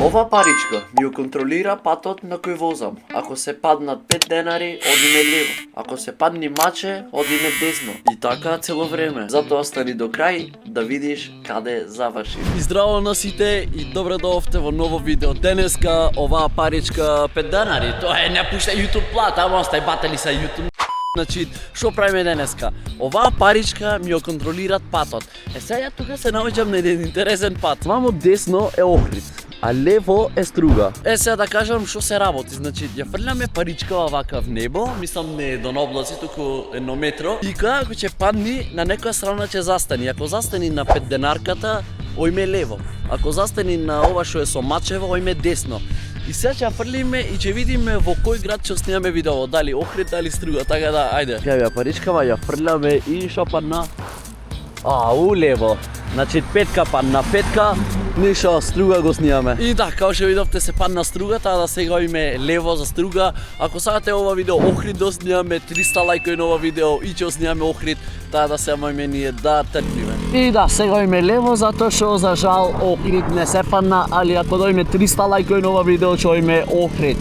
Ова паричка ми ја контролира патот на кој возам. Ако се паднат 5 денари, одиме лево. Ако се падни маче, одиме десно. И така цело време. Затоа остани до крај да видиш каде заврши. И здраво на сите и добро доовте во ново видео. Денеска оваа паричка 5 денари. Тоа е не пушта YouTube плата, ама остај батали са YouTube. Значи, што правиме денеска? Оваа паричка ми ја контролираат патот. Сега тука се наоѓам на еден интересен пат. Мамо десно е Охрид, а лево е Струга. Сега да кажам што се работи. Значи, ја фрляме паричкава вака в небо, мислам не до облаци, туку едно метро. И ако ќе падни, на некоја страна ќе застани. Ако застани на 5 денарката, ојме лево. Ако застани на ова што е со мачево, ојме десно. И сега ќе ја фрлиме и ќе видиме во кој град ќе снимаме видео, дали Охрид, дали Струга, така да, ајде. Ја паричкава, ја фрляме и шо падна? Улево. Значи петка падна, петка, ништо, Струга го снимаме. И да, као што видовте се падна Струга, таа да сега име лево за Струга. Ако сакате ова видео Охрид да снимаме, 300 лајкови на ова видео и ќе снимаме Охрид, таа да се мајме ние да трпиме. И да, сега име лево затоа што за жал Охрид не се падна, али ако дојме 300 лајкови на ова видео ќе име Охрид.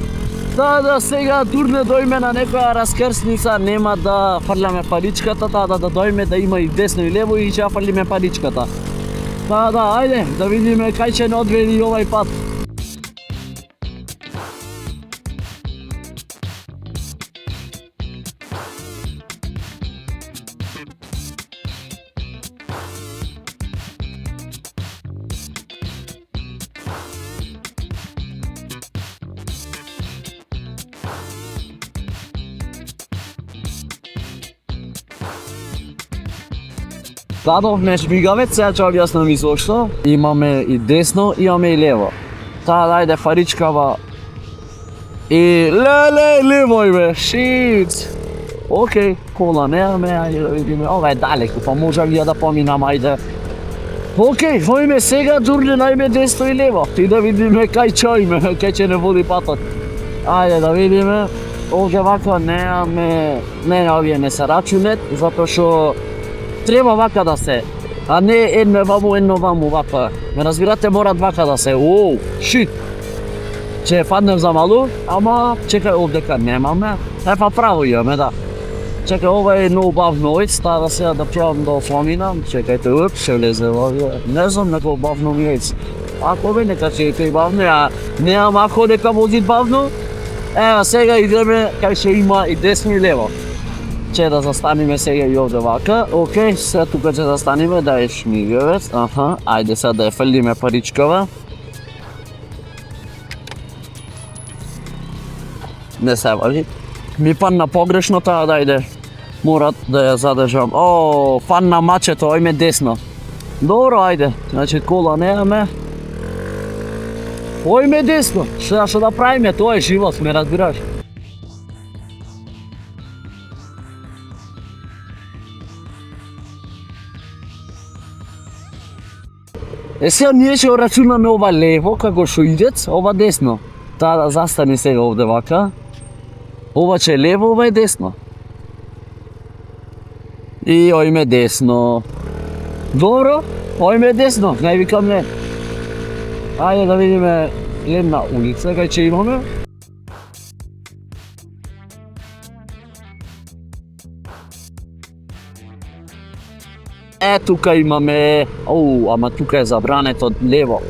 Да сега турне дојме на некоја раскрсница, нема да фрляме паричката, да дојме да има и десно и лево и ќе ја фрлиме паричката. Да, ајде, да видиме кај ќе не одведи овај пат. Дадовме жмигавец, сега ќе објаснам и зошто. Имаме и десно, имаме и лево. Ајде фаричкава. И лево име, шит. Океј, кола немаме, ајде да видиме. Ова е далеко, па можам ја да поминам, ајде. Океј, во име сега турне на име десно и лево. И да видиме кај ќе име, кај ќе не води патот. Ајде да видиме. Овде вака немаме, овие не се рачунет, затоа што треба вака да се, а не едно ваму вака. Ме разбирате, морат вака да се. Шит. Ќе паднем за малу, ама чекај овдека немаме. Па право имаме, да. Чекај, ова е многу бавно ојц, таа да сега да пробам да офламинам. Чекајте, ќе влезе овие. Не знам, некој бавно ми ојц. Ако бе, нека ќе тој бавно, ја немам ако дека возит бавно. Ева, сега идеме кај ќе има и десно и лево. Ќе да застаниме сега и овде вака. Океј, сега тука ќе застаниме да е шмигавец. Ајде сега да ја фрлиме паричкава. Не се вали. Ми падна погрешно таа, дајде. Морат да ја задржам. Падна мачето, ојме десно. Добро, ајде. Значи кола немаме. Ојме десно. Што да правиме, тоа е живот, ме разбираш. Сега ние ќе рачунаме ова лево, како што идец, ова десно. Таа да застане сега овде вака. Ова ќе е лево, ова е десно. И ојме десно. Добро, ојме десно, нај викам не. Ајде да видиме една улица, кај ќе имаме. Тука имаме, ама тука е забрането лево.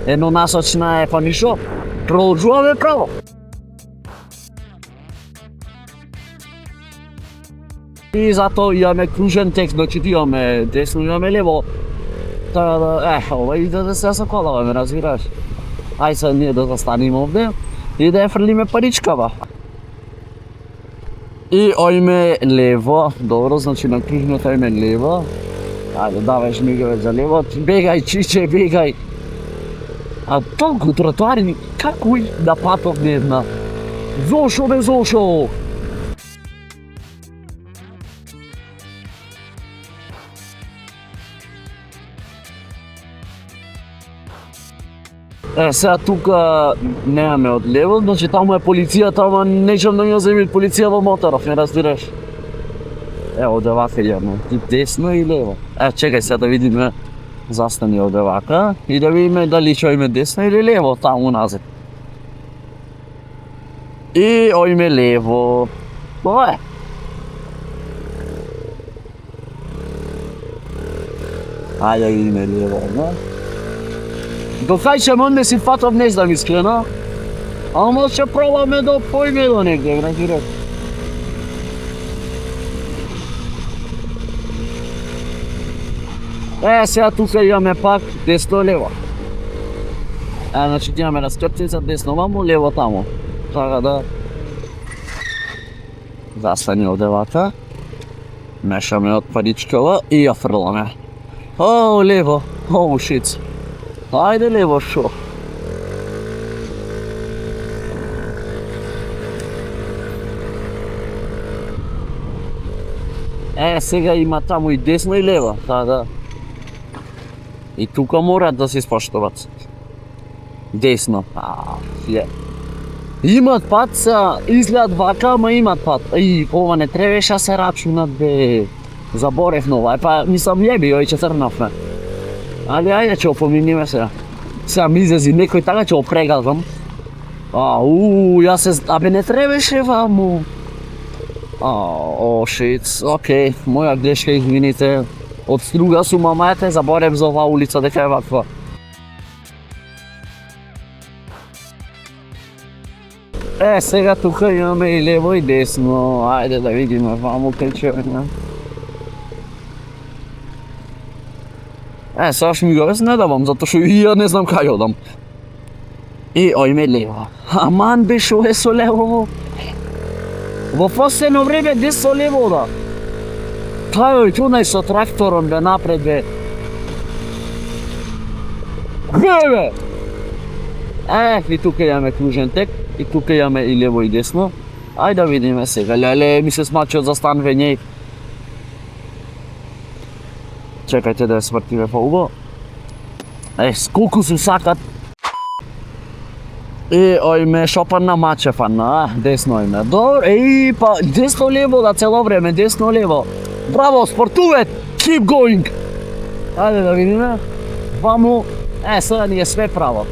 Еднонасочна е, па ништо. Продолжуваме право. И затоа имаме кружен текст, значи имаме десно, имаме лево. Ова иде да се саколава, ме разбираш. Ај сега ние да застаниме овде и да ја фрлиме паричкава. И ојме лево, добро, значи на кружното име лево. Ајде, давај жмигавец за лево, бегај, чиче, бегај. А толку тротоари, како и да патов не една? Зошо бе, зошо? Сега тука немаме од лево, значи таму е полицијата, ама нечам да ми ја земи полиција во моторов, не разбираш? Ево, овде вака имаме, и десно и лево. Чекај сега да видиме Zastani ovdje ovako i da vidimo da li će ojme desno ili lijevo tamo nazad. I ojme lijevo. To je. Ajde vidimo lijevo, no. Do kaj ćemo onda si fatov ne znam iskreno. Ali možda probame do pojme do negdje, neki red. Сега тук имаме пак десно лево. Значи имаме разкръпчица, десно мамо, лево тамо. Така да застани овде вака. Мешаме од паричкава и ја фрламе. О, лево, о, шиц. Ајде лево шо. Сега има таму и десно и лево, така да. И тука мора да се споштуват. Десно. Имат пат, изгледат вака, ама имат пат. И ова не требаше да се рачунат, бе. Заборев нова. Па мислам јеби, ој ќе трнавме. Али ајде ќе опоминиме сега. Сега ми излези некој така ќе опрегазвам. Јас се... Абе не требаше ваму. О, шиц, окей, моја грешка, извините. Од струга сум, ама ете, заборев за оваа улица дека е ваква. Сега тука имаме и лево и десно. Ајде да видиме ваму кај ќе е. Сега што ми го не давам, затоа што и ја не знам кај одам. И ојме лево. Аман бе, шо е со лево? Во последно време десно лево да. Тај тунај со трактором бе напред бе. Бе! И тука имаме кружен тек, и тука имаме и лево и десно. Ајде да видиме сега, леле, ми се смачи од застан вењеј. Чекајте да ја свртиме по-убаво. Сколку се сакат. И ојме шопан на мачефан, десно ојме. Добро, па десно лево да цело време, десно лево. Браво, спортувет! Keep going! Ајде да видиме. Ваму, сега ни е све право.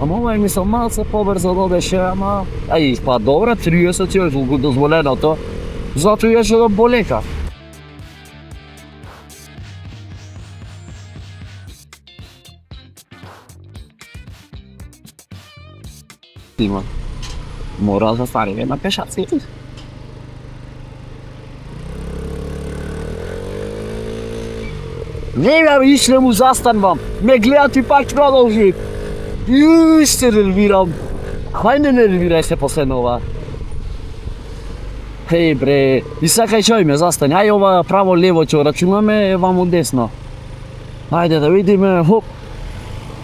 Ама ова е мислам малце побрзо додеше, ама... Па добра, 30 е дозволеното. Зато ја ќе да болека. Има. Мора да станеме на пешаци. Не бе, ишле му застанвам. Ме гледат и пак продолжи. Јуй, се нервирам. Хај не нервирај се последно ова. Хеј бре, и сакај чој застани. Ај ова право лево ќе рачунаме, ваму десно. Ајде да видиме, хоп.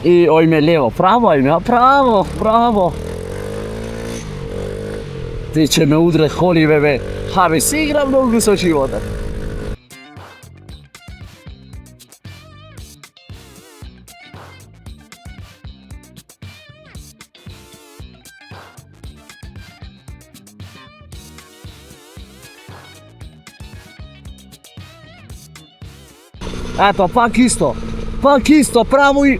И ојме лево, право ојме, право, право. Ти ќе ме удре холи бе. Абе, си игра многу со животот. Ето, пак исто, право и...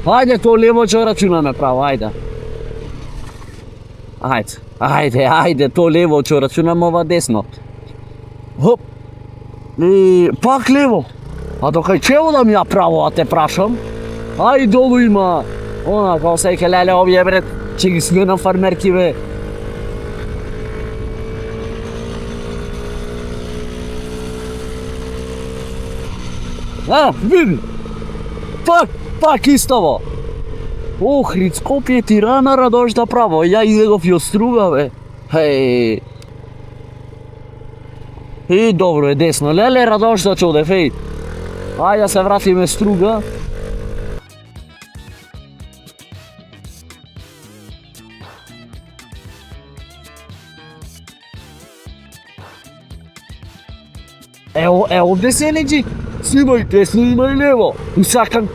Ајде, то лево ќе рачунаме право, ајде. Ајде, то лево ќе рачунаме, ова десно. Хоп. И пак лево. А докај ќе одам ја право, а те прашам? Ај, долу има. Она, као сеќе леле овие бре, ќе ги сменам фармерки бе. Види! Пак истово! Охрид, Скопје, Тирана, Радожда право, ја излегов и од струга, бе. Хеј. И добро е десно, леле Радожда чудев, еј. Ајде се вратиме струга. Овде се леđi. Снимај десно, имај лево. И сакам...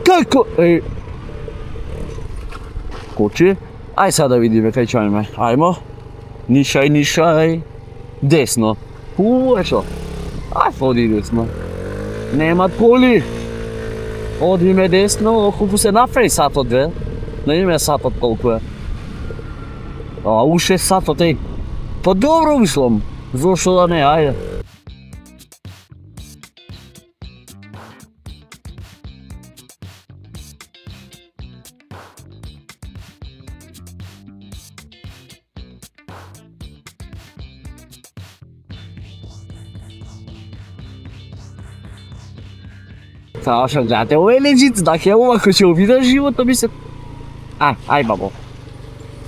Како? Коче? Ај сега да видиме кај ќе имаме. Ајмо. Нишај. Десно. Е шо? Ај, поди десно. Нема коли. Одиме десно, хубаво се направи сатот, бе. Не име сатот колку е. А, уште сатот, еј. Па добро мислам. Зошто да не, ајде. Таа што гледате, ова е легит, да ќе овако ќе обидеш живото ми се... Ај бабо.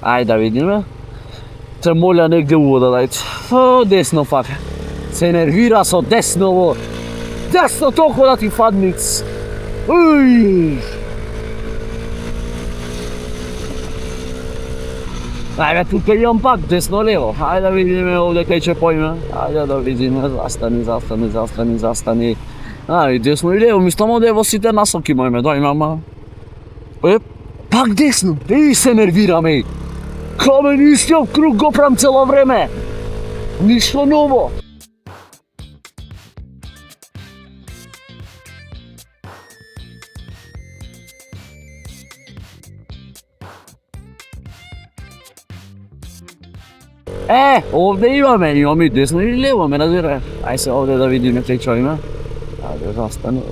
Ај да видиме. Те моля негде увода дајте. О, десно пак. Се нервира со десново. Десно толку да ти фадниц. Уј. Ајде, тука имам пак десно-лево. Ајде да видиме овде кај ќе поиме. Ајде да видиме. Застани. Ај, десно и лево, мислам оде во сите насоки мојме, дај мама. Пак десно, се нервирам, Камен истиот круг го прам цело време. Ништо ново. Овде имаме и десно и лево, ме разбира. Ај се овде да видиме кај што има. Ајде, застани,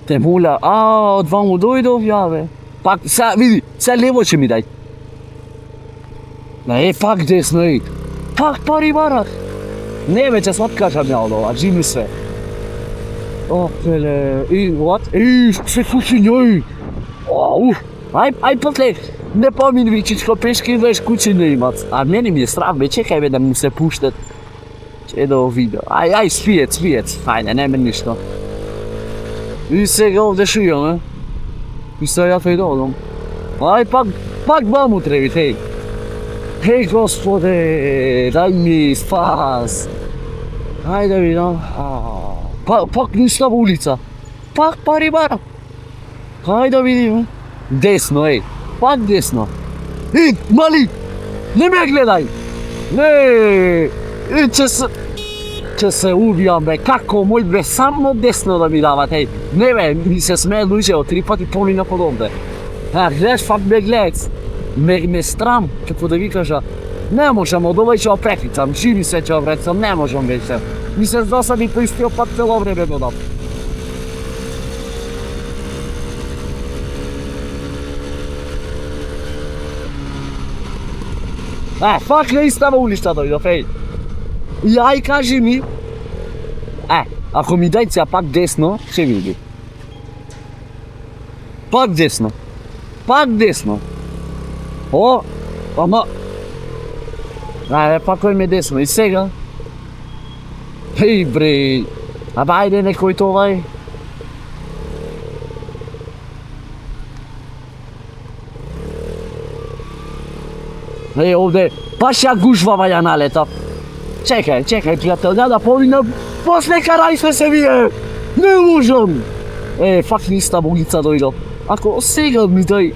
Те моля, од ваму дојдов, јаве. Пак, сега, види, сега лево ќе ми дај. Пак десно, Пак пари барат. Не, бе, ќе се откажам ја од ова, джими се. Леле, what? Се кучиња, Ај, после, не помин вичичко пешки, веш кучиња имат. А мене ми е страв, бе, чекај, бе, да му се пуштат. Че да видео. Ај, спиец. Ајде, нема ништо. И сега овде шо имаме. И сега ја тој додам. Ај, пак баму треби, Хеј, господе, дај ми спас. Ајде да видам. Пак ништо во улица. Пак пари барам. Ајде да видиме. Десно, Пак десно. Мали, не ме гледај. Не. Ќе се убијам, бе, како мој, бе, само десно да ми дават, Не, бе, ми се смее луѓе од 3 пати помина под овде. Гледаш, фак ме гледец. Ме страм, како да ви кажа, не можам, од овај ќе опрекитам, живи се ќе опрекитам, не можам веќе. Ми се досади по истиот пат цело време додам. Фак на истава улица дојдов, И ај кажи ми, ако ми дај сега пак десно, ќе види. Пак десно. Ама... пак кој ме десно, и сега? Бре, ајде некој товај. Овде, баш ја гужвава ја налета. Чекај, пријател, да поминам, после карај се вие. Не можам. Фак ниста улица дојдов. Ако сега ми дај...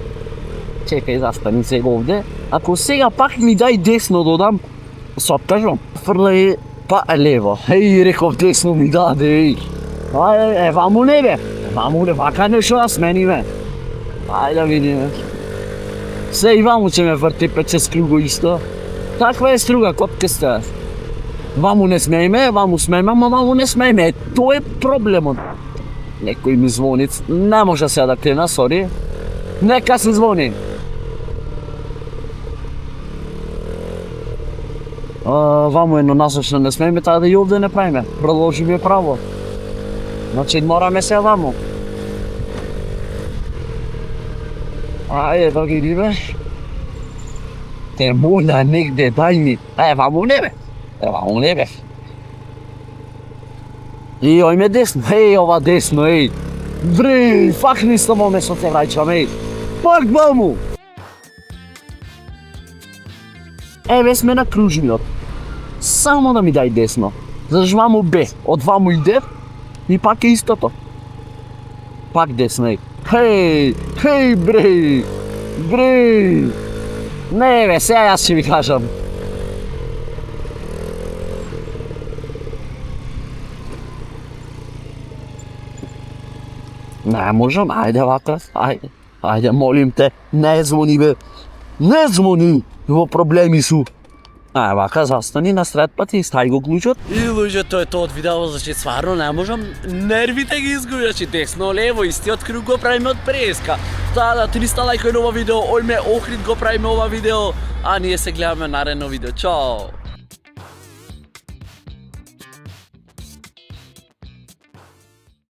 Чекај, застани сега овде. Ако сега пак ми дај десно додам, се откажам. Фрлај, па лево. Реков десно ми даде, ваму не бе. Вака нешто да смениме. Ајде да видиме. Се и ваму ќе ме врти 5-6 круго исто. Таква е струга, котке сте. Ваму не смееме, ваму смееме, ама ваму не смееме. Тоа е проблемот. Некој ми звони, не може сега да крена, сори. Нека се звони. Ваму едно насочно не смееме, таа да и овде не правиме. Продолжи ми е право. Значи мораме се ваму. Ајде да ги видиме. Те моля негде, дај ми. Ваму не бе. Ваму не бе. Ој ме десно, ова десно, Бре, фак нисто моме со те враќам, Пак ваму. Еве сме на кружниот. Само да ми дај десно. Заш ваму бе, од ваму иде и пак е истото. Пак десно, Хеј, бре. Не бе, сега јас ќе ви кажам. Не можам, ајде Ватрас, ајде. Ајде, молим те, не звони бе. Не звони, во проблеми су. Вака, застани на сред пат и стај го клучот. И луѓе, тоа е тоа од видео, значи стварно не можам, нервите ги изгубив, значи десно, лево, истиот круг го правиме од преска. Таа да 300 лајкој на ова видео, Ојме Охрид го правиме ова видео, а ние се гледаме наредно видео. Чао!